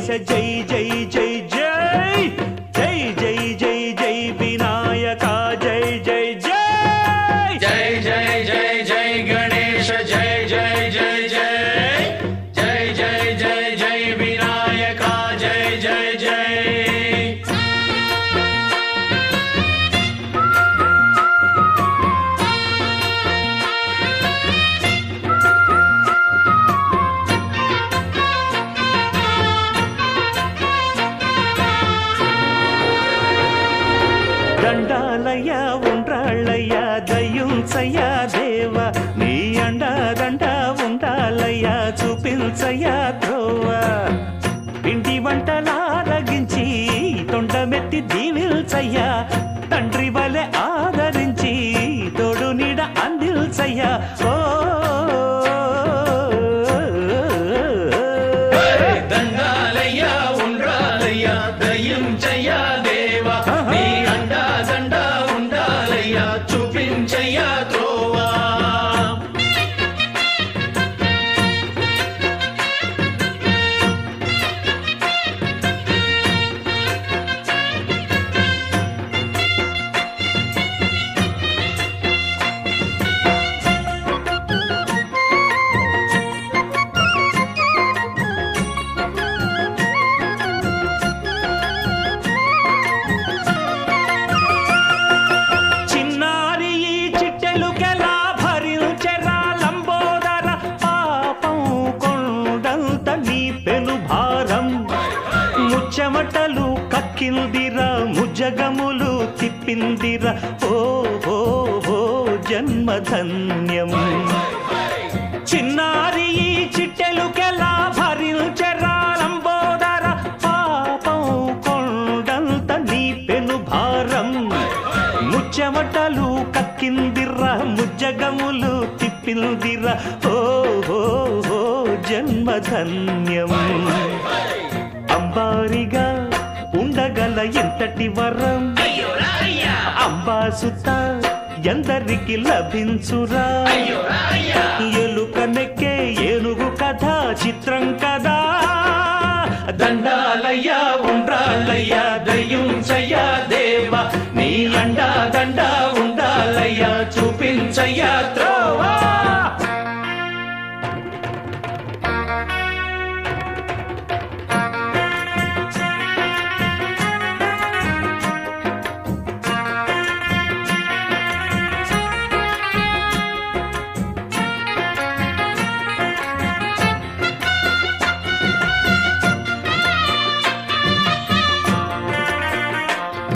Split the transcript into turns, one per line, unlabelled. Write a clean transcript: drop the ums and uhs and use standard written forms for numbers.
జై జై జై జై జై జై జై జై వినాయక జై జై జై
జై జై జై జై గణేశ జై జై జై జై జై జై జై జై వినాయక జై జై జై
దండాలయ్య ఉండ్రాళ్ళయ్య దయ్యుంచయ్య దేవ నీ అండదండ ఉండాలయ్య చూపించయ్య త్రోవ పిండి వంటలారగించి తొండమెత్తి దీవిల్చయ్య తండ్రి వలె ఆదరించి తోడు నీడ అందిల్చయ్య ఓ
దండాలయ్య ఉండ్రాలయ్య దయ్యుంచయ్య దేవ నీ అండా దండ ఉండాలయ్య చూపించయ్య త్రోవా
చిన్నారి ఈ చిట్టెలుకెలా భరించెరా లంబోదర పాపం కొండంత నీ పెను భారం ముచ్చమటలు కక్కిందిరా ముజగములు తిప్పిందిరా ఓ ఓ ఓ జన్మధన్యం చిన్నారి ఈ చిట్టెలుకెలా భరించెరా లంబోదర పాపం కొండంత నీ పెను భారం ముచ్చమటలు కక్కిందిరా ముజ్జగములు తిప్పిందిరా ఓ ఓ ఓ జన్మధన్యం అంబారిగా ఉండగల ఎంతటి వరం అంబాసుత ఎందరికి లభించురా ఎలుక నెక్కే ఏనుగు కథ చిత్రం కదా దండాలయ్య ఉండ్రాలయ్య దయ్యుంచయ్య దేవ నీ అండా దండ ఉండాలయ్య చూపించయ్య